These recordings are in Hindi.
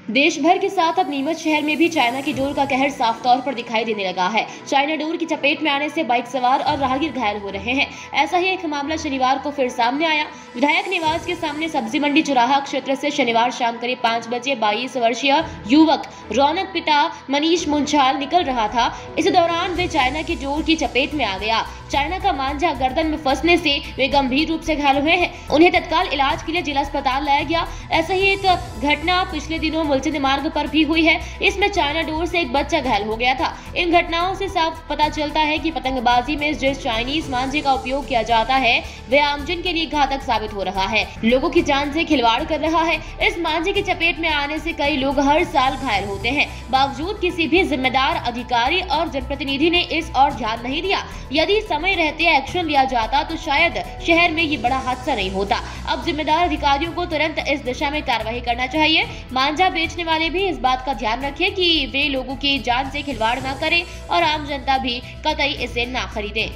देश भर के साथ अब नीमच शहर में भी चाइना की डोर का कहर साफ तौर पर दिखाई देने लगा है। चाइना डोर की चपेट में आने से बाइक सवार और राहगीर घायल हो रहे हैं। ऐसा ही एक मामला शनिवार को फिर सामने आया। विधायक निवास के सामने सब्जी मंडी चौराहा क्षेत्र से शनिवार शाम करीब 5 बजे 22 वर्षीय युवक रौनक पिता मनीष मुंछाल निकल रहा था। इस दौरान वे चाइना की डोर की चपेट में आ गया। चाइना का मांझा गर्दन में फंसने से वे गंभीर रूप से घायल हुए हैं। उन्हें तत्काल इलाज के लिए जिला अस्पताल लाया गया। ऐसा ही एक घटना पिछले दिनों मुलसिंद मार्ग पर भी हुई है। इसमें चाइना डोर से एक बच्चा घायल हो गया था। इन घटनाओं से साफ पता चलता है कि पतंगबाजी में जिस चाइनीज मांझे का उपयोग किया जाता है वह आमजन के लिए घातक साबित हो रहा है, लोगों की जान से खिलवाड़ कर रहा है। इस मांझे की चपेट में आने से कई लोग हर साल घायल होते हैं। बावजूद किसी भी जिम्मेदार अधिकारी और जनप्रतिनिधि ने इस और ध्यान नहीं दिया। यदि समय रहते एक्शन लिया जाता तो शायद शहर में ये बड़ा हादसा नहीं होता। अब जिम्मेदार अधिकारियों को तुरंत इस दिशा में कार्रवाई करना चाहिए। मांझा बेचने वाले भी इस बात का ध्यान रखें कि वे लोगों की जान से खिलवाड़ ना करें और आम जनता भी कतई इसे ना खरीदे।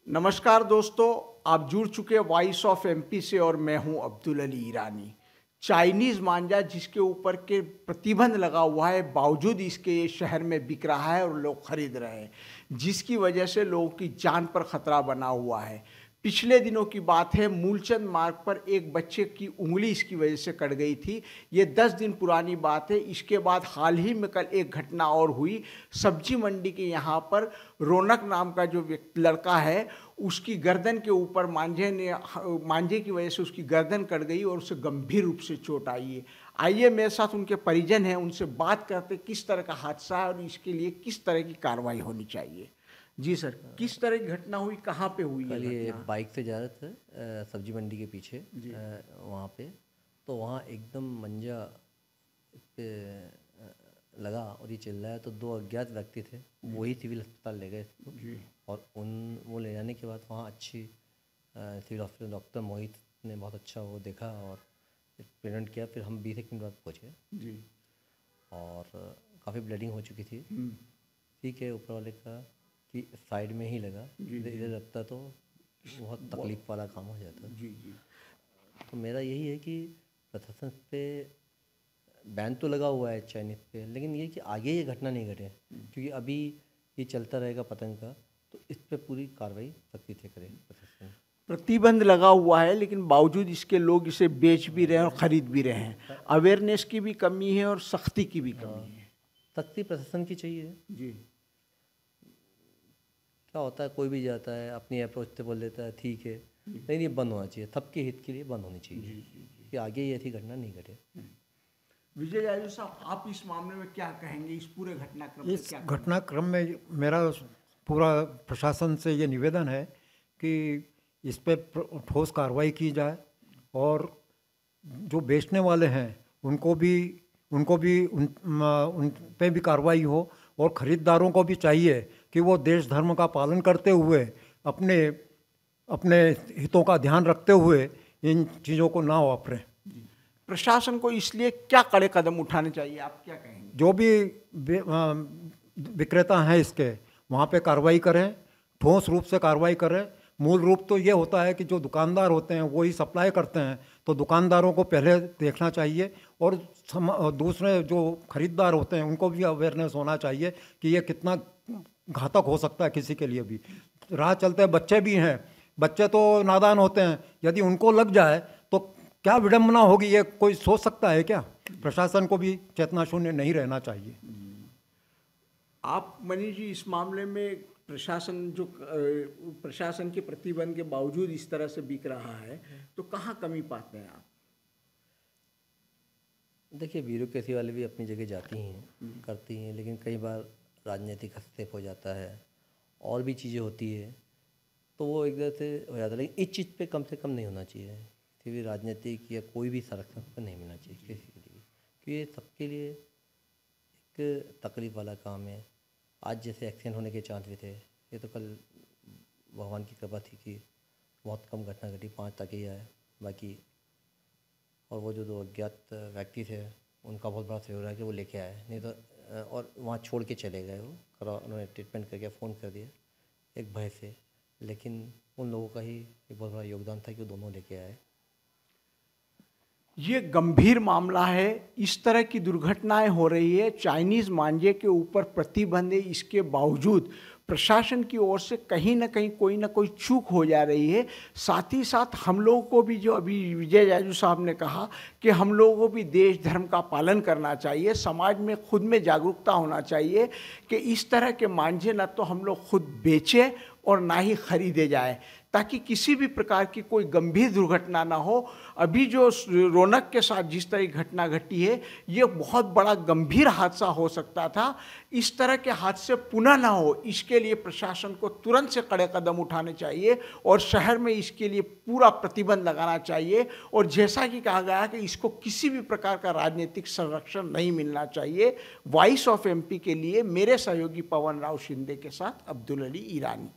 नमस्कार दोस्तों, आप जुड़ चुके वॉइस ऑफ एमपी से और मैं हूं अब्दुल अली ईरानी। चाइनीज़ मांझा जिसके ऊपर के प्रतिबंध लगा हुआ है, बावजूद इसके ये शहर में बिक रहा है और लोग खरीद रहे हैं, जिसकी वजह से लोगों की जान पर खतरा बना हुआ है। पिछले दिनों की बात है, मूलचंद मार्ग पर एक बच्चे की उंगली इसकी वजह से कट गई थी। ये 10 दिन पुरानी बात है। इसके बाद हाल ही में कल एक घटना और हुई। सब्जी मंडी के यहाँ पर रौनक नाम का जो लड़का है, उसकी गर्दन के ऊपर मांझे की वजह से उसकी गर्दन कट गई और उसे गंभीर रूप से चोट आई है। आइए मेरे साथ उनके परिजन हैं, उनसे बात करते किस तरह का हादसा है और इसके लिए किस तरह की कार्रवाई होनी चाहिए। जी सर, किस तरह की घटना हुई, कहाँ पे हुई? कल ये बाइक से जा रहे थे सब्जी मंडी के पीछे वहाँ पे, तो वहाँ एकदम मंजा पे लगा और ये चिल्लाया तो 2 अज्ञात व्यक्ति थे, वही सिविल अस्पताल ले गए इसको। और वो ले जाने के बाद वहाँ अच्छी सिविल हॉस्पिटल डॉक्टर मोहित ने बहुत अच्छा वो देखा और प्रेजेंट किया। फिर हम 20 मिनट बाद पहुँचे जी और काफ़ी ब्लीडिंग हो चुकी थी। ठीक है, ऊपर वाले का कि साइड में ही लगा, इधर लगता तो बहुत तकलीफ वाला काम हो जाता। जी जी। तो मेरा यही है कि प्रशासन पे बैन तो लगा हुआ है चाइनीज़ पे, लेकिन ये कि आगे ये घटना नहीं घटे, क्योंकि अभी ये चलता रहेगा पतंग का, तो इस पे पूरी कार्रवाई सख्ती से करे प्रशासन। प्रतिबंध लगा हुआ है, लेकिन बावजूद इसके लोग इसे बेच भी रहे हैं और ख़रीद भी रहे हैं। अवेयरनेस की भी कमी है और सख्ती की भी कमी है। सख्ती प्रशासन की चाहिए जी। क्या होता है, कोई भी जाता है अपनी अप्रोच से बोल देता है ठीक है, नहीं ये बंद होना चाहिए, सबके हित के लिए बंद होनी चाहिए कि आगे ये ऐसी घटना नहीं घटे। विजय यादव साहब, आप इस मामले में क्या कहेंगे? इस पूरे घटनाक्रम इस घटनाक्रम में मेरा पूरा प्रशासन से ये निवेदन है कि इस पे ठोस कार्रवाई की जाए और जो बेचने वाले हैं उन पे भी कार्रवाई हो और ख़रीदारों को भी चाहिए कि वो देश धर्म का पालन करते हुए अपने हितों का ध्यान रखते हुए इन चीज़ों को ना वापरें। प्रशासन को इसलिए क्या कड़े कदम उठाने चाहिए, आप क्या कहेंगे? जो भी विक्रेता हैं इसके, वहाँ पे कार्रवाई करें, ठोस रूप से कार्रवाई करें। मूल रूप तो ये होता है कि जो दुकानदार होते हैं वो ही सप्लाई करते हैं, तो दुकानदारों को पहले देखना चाहिए और दूसरे जो खरीदार होते हैं उनको भी अवेयरनेस होना चाहिए कि ये कितना घातक हो सकता है किसी के लिए भी। राह चलते बच्चे भी हैं, बच्चे तो नादान होते हैं, यदि उनको लग जाए तो क्या विडंबना होगी, ये कोई सोच सकता है क्या? प्रशासन को भी चेतना शून्य नहीं रहना चाहिए। आप मनीष जी, इस मामले में प्रशासन के प्रतिबंध के बावजूद इस तरह से बिक रहा है, तो कहाँ कमी पाते हैं आप? देखिए, ब्यूरोक्रेसी वाले भी अपनी जगह जाती हैं, करती हैं, लेकिन कई बार राजनीतिक हस्तक्षेप हो जाता है और भी चीज़ें होती है, तो वो एक तरह से हो जाता है। लेकिन इस चीज़ पे कम से कम नहीं होना चाहिए, किसी भी राजनीतिक या कोई भी संरक्षण पर नहीं मिलना चाहिए किसी के लिए, क्योंकि ये सबके लिए एक तकलीफ वाला काम है। आज जैसे एक्सीडेंट होने के चांस भी थे, ये तो कल भगवान की कृपा थी कि बहुत कम घटना घटी, 5 तक ही आए बाकी। और वो जो 2 अज्ञात व्यक्ति थे उनका बहुत बड़ा सहयोग है कि वो लेके आए, नहीं तो और वहाँ छोड़ के चले गए। उन्होंने ट्रीटमेंट करके फ़ोन कर दिया एक भय से, लेकिन उन लोगों का ही एक बहुत बड़ा योगदान था कि वो दोनों लेके आए। ये गंभीर मामला है। इस तरह की दुर्घटनाएं हो रही है। चाइनीज़ मांझे के ऊपर प्रतिबंध है, इसके बावजूद प्रशासन की ओर से कहीं ना कहीं कोई ना कोई चूक हो जा रही है। साथ ही साथ हम लोगों को भी, जो अभी विजय जाजू साहब ने कहा कि हम लोगों को भी देश धर्म का पालन करना चाहिए, समाज में खुद में जागरूकता होना चाहिए कि इस तरह के मांझे ना तो हम लोग खुद बेचें और ना ही खरीदे जाए, ताकि किसी भी प्रकार की कोई गंभीर दुर्घटना ना हो। अभी जो रौनक के साथ जिस तरह की घटना घटी है, ये बहुत बड़ा गंभीर हादसा हो सकता था। इस तरह के हादसे पुनः ना हो, इसके लिए प्रशासन को तुरंत से कड़े कदम उठाने चाहिए और शहर में इसके लिए पूरा प्रतिबंध लगाना चाहिए। और जैसा कि कहा गया कि इसको किसी भी प्रकार का राजनीतिक संरक्षण नहीं मिलना चाहिए। वॉइस ऑफ एमपी के लिए मेरे सहयोगी पवन राव शिंदे के साथ अब्दुल अली ईरानी।